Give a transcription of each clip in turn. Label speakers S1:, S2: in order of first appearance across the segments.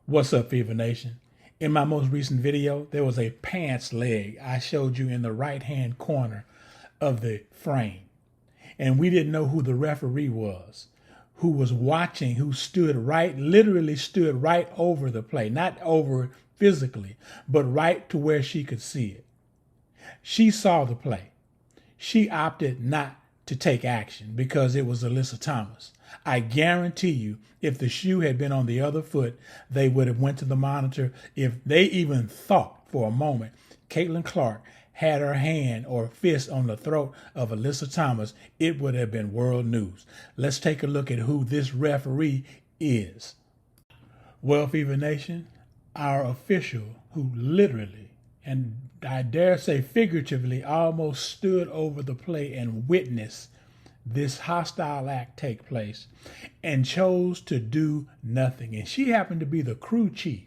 S1: What's up, Fever Nation? In my most recent video, there was a pants leg I showed you in the right-hand corner of the frame. And we didn't know who the referee was, who was watching, who literally stood right over the play, not over physically, but right to where she could see it. She saw the play. She opted not to take action because it was Alyssa Thomas. I guarantee you, if the shoe had been on the other foot, they would have went to the monitor. If they even thought for a moment Caitlin Clark had her hand or fist on the throat of Alyssa Thomas, it would have been world news. Let's take a look at who this referee is. Well, Fever Nation, our official who literally, and I dare say figuratively, almost stood over the play and witnessed this hostile act take place and chose to do nothing. And she happened to be the crew chief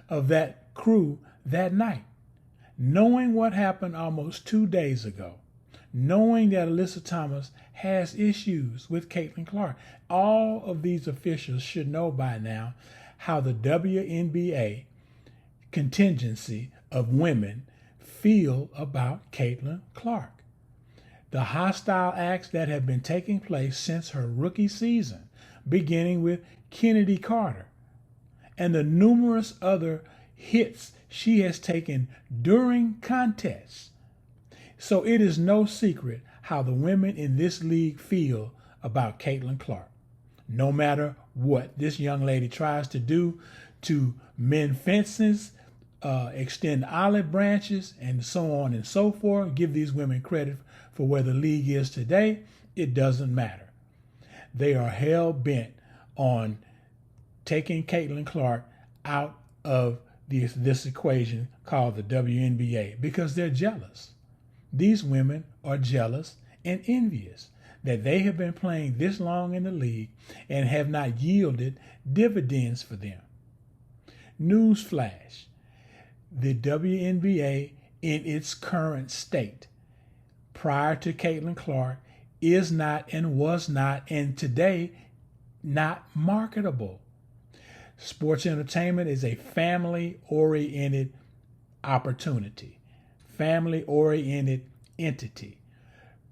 S1: of that crew that night. Knowing what happened almost 2 days ago, knowing that Alyssa Thomas has issues with Caitlin Clark, all of these officials should know by now how the WNBA contingency of women feel about Caitlin Clark. The hostile acts that have been taking place since her rookie season, beginning with Kennedy Carter, and the numerous other hits she has taken during contests. So it is no secret how the women in this league feel about Caitlin Clark. No matter what this young lady tries to do to mend fences, extend olive branches, and so on and so forth, give these women credit for where the league is today, it doesn't matter. They are hell-bent on taking Caitlin Clark out of this equation called the WNBA because they're jealous. These women are jealous and envious that they have been playing this long in the league and have not yielded dividends for them. Newsflash, the WNBA in its current state prior to Caitlin Clark is not and was not and today not marketable. Sports entertainment is a family-oriented opportunity, family-oriented entity.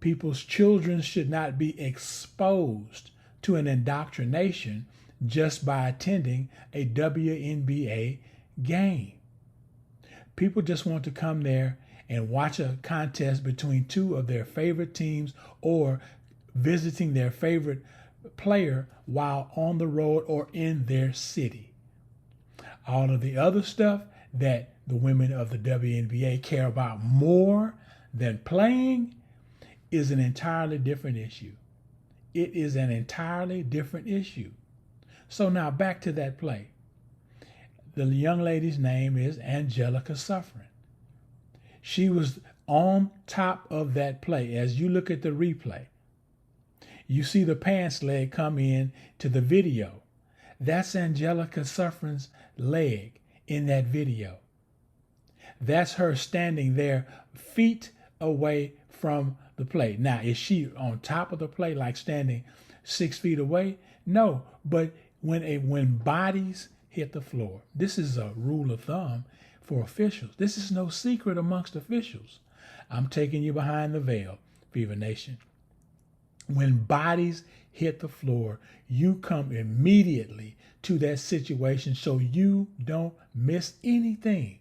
S1: People's children should not be exposed to an indoctrination just by attending a WNBA game. People just want to come there and watch a contest between two of their favorite teams or visiting their favorite player while on the road or in their city. All of the other stuff that the women of the WNBA care about more than playing is an entirely different issue. It is an entirely different issue. So now back to that play. The young lady's name is Angelica Sufferen. She was on top of that play. As you look at the replay, you see the pants leg come in to the video. That's Angelica Sufferen's leg in that video. That's her standing there feet away from the play. Now, is she on top of the play, like standing 6 feet away? No, but when bodies hit the floor, this is a rule of thumb for officials. This is no secret amongst officials. I'm taking you behind the veil, Fever Nation. When bodies hit the floor, you come immediately to that situation so you don't miss anything.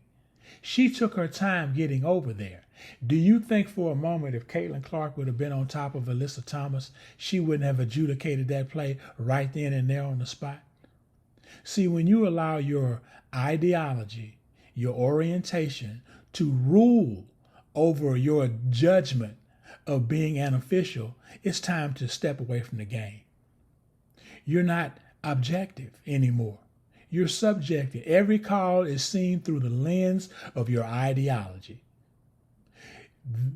S1: She took her time getting over there. Do you think for a moment if Caitlin Clark would have been on top of Alyssa Thomas, she wouldn't have adjudicated that play right then and there on the spot? See, when you allow your ideology, your orientation to rule over your judgment of being an official, it's time to step away from the game. You're not objective anymore. You're subjective. Every call is seen through the lens of your ideology.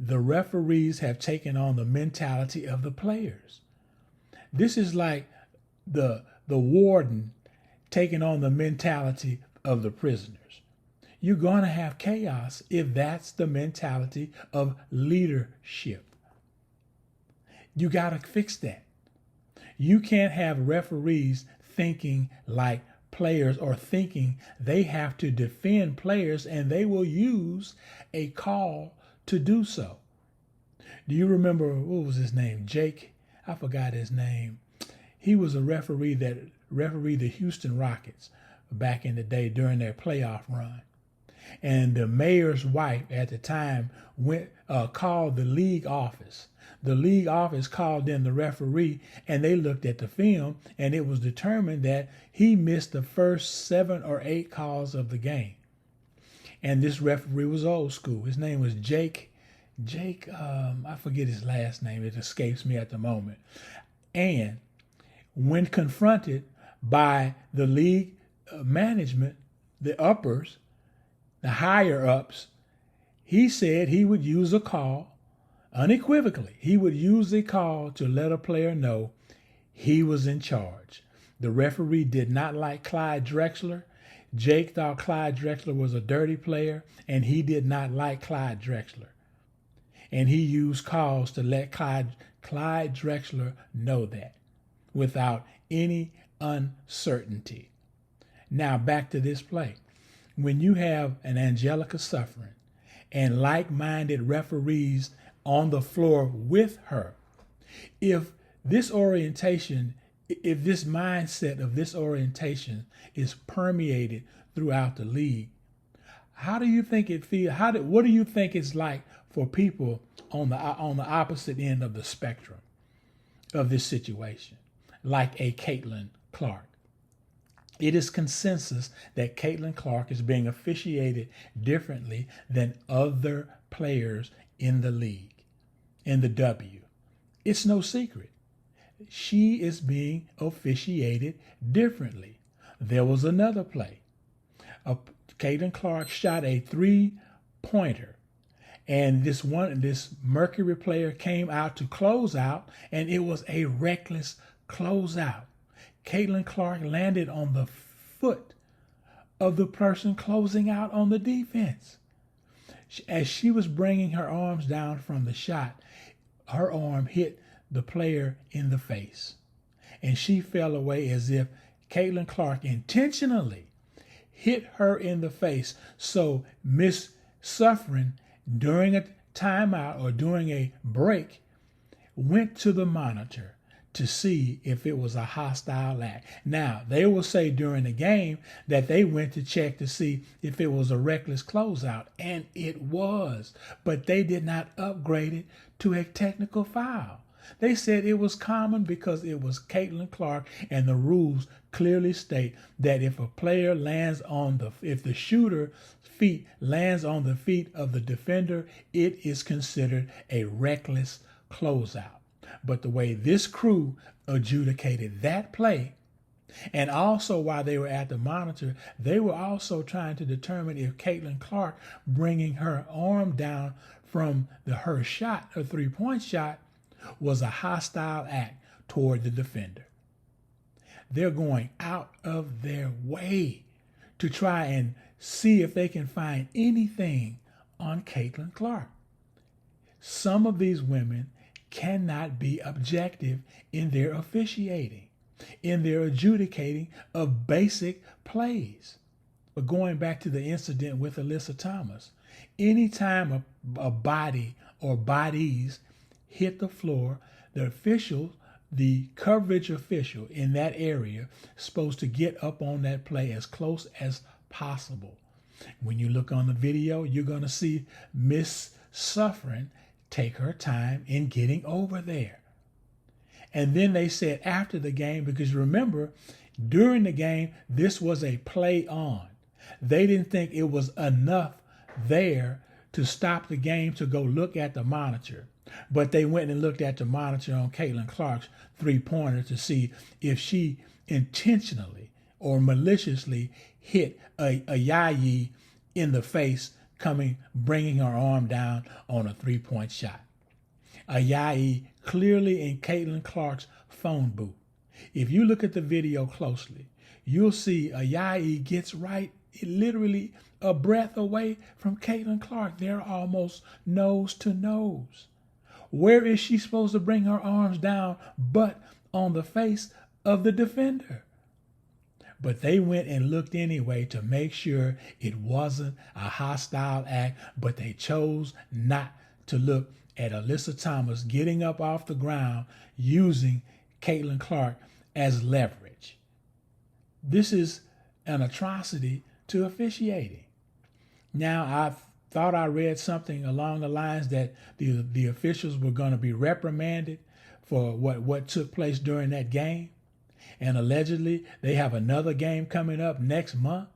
S1: The referees have taken on the mentality of the players. This is like the warden taking on the mentality of the prisoners. You're going to have chaos if that's the mentality of leadership. You got to fix that. You can't have referees thinking like players or thinking they have to defend players, and they will use a call to do so. Do you remember, what was his name? Jake? I forgot his name. He was a referee that refereed the Houston Rockets back in the day during their playoff run. And the mayor's wife at the time called the league office. The league office called in the referee, and they looked at the film, and it was determined that he missed the first 7 or 8 calls of the game. And this referee was old school. His name was Jake, I forget his last name. It escapes me at the moment. And when confronted by the league management, the uppers, the higher ups, he said he would use a call, unequivocally. He would use a call to let a player know he was in charge. The referee did not like Clyde Drexler. Jake thought Clyde Drexler was a dirty player, and he did not like Clyde Drexler. And he used calls to let Clyde Drexler know that without any uncertainty. Now back to this play. When you have an Angelica Sufferen and like-minded referees on the floor with her, if this mindset of this orientation is permeated throughout the league, how do you think it feels? What do you think it's like for people on the opposite end of the spectrum of this situation, like a Caitlin Clark? It is consensus that Caitlin Clark is being officiated differently than other players in the league, in the W. It's no secret. She is being officiated differently. There was another play. Caitlin Clark shot a 3-pointer, and this Mercury player came out to close out, and it was a reckless closeout. Caitlin Clark landed on the foot of the person closing out on the defense. As she was bringing her arms down from the shot, her arm hit the player in the face, and she fell away as if Caitlin Clark intentionally hit her in the face. So Miss Sufferen, during a timeout or during a break, went to the monitor to see if it was a hostile act. Now, they will say during the game that they went to check to see if it was a reckless closeout, and it was, but they did not upgrade it to a technical foul. They said it was common because it was Caitlin Clark, and the rules clearly state that if if the shooter's feet lands on the feet of the defender, it is considered a reckless closeout. But the way this crew adjudicated that play, and also while they were at the monitor, they were also trying to determine if Caitlin Clark bringing her arm down from her shot, her 3-point shot, was a hostile act toward the defender. They're going out of their way to try and see if they can find anything on Caitlin Clark. Some of these women cannot be objective in their officiating, in their adjudicating of basic plays. But going back to the incident with Alyssa Thomas, anytime a body or bodies hit the floor, the coverage official in that area is supposed to get up on that play as close as possible. When you look on the video, you're going to see Miss Sufferen take her time in getting over there. And then they said after the game, because remember, during the game, this was a play on. They didn't think it was enough there to stop the game to go look at the monitor. But they went and looked at the monitor on Caitlin Clark's 3-pointer to see if she intentionally or maliciously hit a Yayi in the face, bringing her arm down on a 3-point shot. Yayi clearly in Caitlin Clark's phone booth. If you look at the video closely, you'll see Yayi gets literally a breath away from Caitlin Clark. They're almost nose to nose. Where is she supposed to bring her arms down but on the face of the defender? But they went and looked anyway to make sure it wasn't a hostile act, but they chose not to look at Alyssa Thomas getting up off the ground using Caitlin Clark as leverage. This is an atrocity to officiating. Now, I thought I read something along the lines that the officials were going to be reprimanded for what took place during that game. And allegedly, they have another game coming up next month.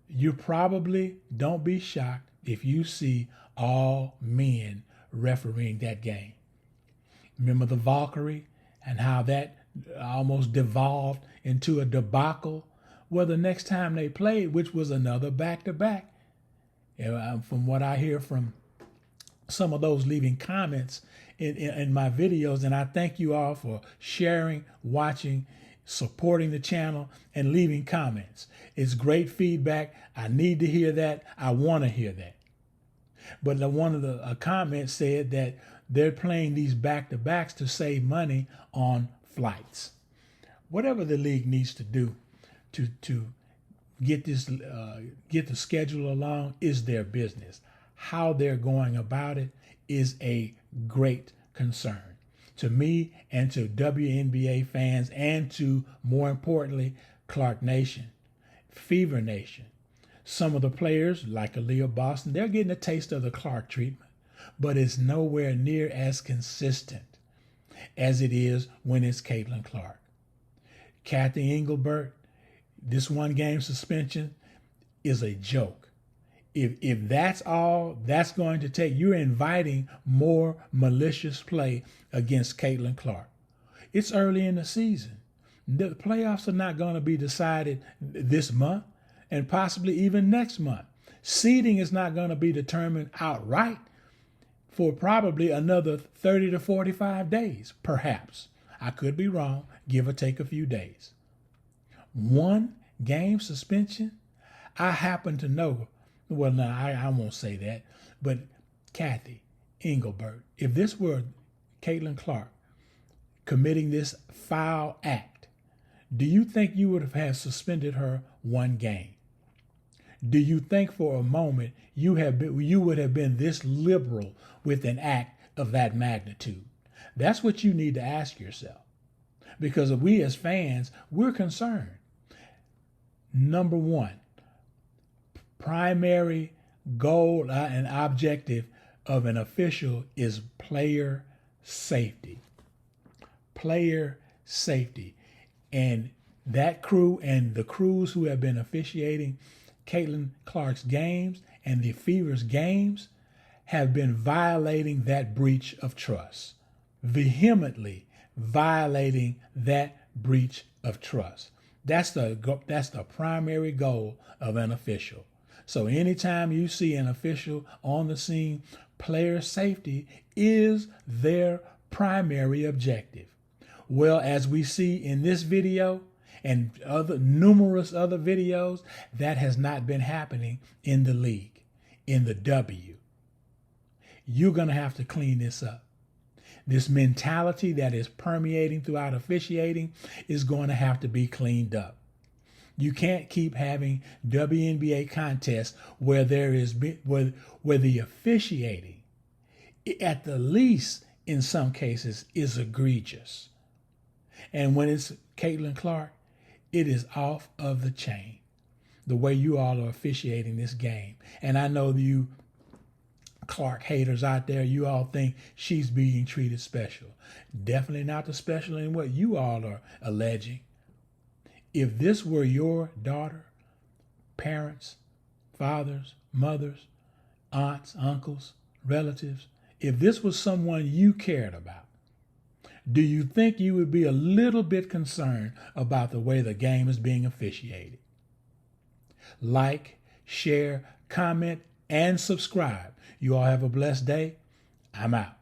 S1: You probably don't be shocked if you see all men refereeing that game. Remember the Valkyrie and how that almost devolved into a debacle? Well, the next time they played, which was another back-to-back, from what I hear from some of those leaving comments in my videos, and I thank you all for sharing, watching, supporting the channel, and leaving comments. It's great feedback. I need to hear that. I want to hear that. But one of the comments said that they're playing these back-to-backs to save money on flights. Whatever the league needs to do to get the schedule along is their business. How they're going about it is a great concern to me and to WNBA fans, and to, more importantly, Clark Nation, Fever Nation. Some of the players, like Aaliyah Boston, they're getting a taste of the Clark treatment, but it's nowhere near as consistent as it is when it's Caitlin Clark. Kathy Engelbert, this one game suspension is a joke. If that's all that's going to take, you're inviting more malicious play against Caitlin Clark. It's early in the season. The playoffs are not going to be decided this month and possibly even next month. Seeding is not going to be determined outright for probably another 30 to 45 days, perhaps. I could be wrong, give or take a few days. One game suspension? I happen to know, well, no, I won't say that, but Kathy Engelbert, if this were Caitlin Clark committing this foul act, do you think you would have suspended her one game? Do you think for a moment you would have been this liberal with an act of that magnitude? That's what you need to ask yourself. Because we as fans, we're concerned. Number one, primary goal and objective of an official is player safety. Player safety. And that crew and the crews who have been officiating Caitlin Clark's games and the Fever's games have been violating that breach of trust, vehemently violating that breach of trust. That's the primary goal of an official. So anytime you see an official on the scene, player safety is their primary objective. Well, as we see in this video and numerous other videos, that has not been happening in the league, in the W. You're going to have to clean this up. This mentality that is permeating throughout officiating is going to have to be cleaned up. You can't keep having WNBA contests where where the officiating, at the least in some cases, is egregious. And when it's Caitlin Clark, it is off of the chain, the way you all are officiating this game. And I know you Clark haters out there, you all think she's being treated special. Definitely not the special in what you all are alleging. If this were your daughter, parents, fathers, mothers, aunts, uncles, relatives, if this was someone you cared about, do you think you would be a little bit concerned about the way the game is being officiated? Like, share, comment, and subscribe. You all have a blessed day. I'm out.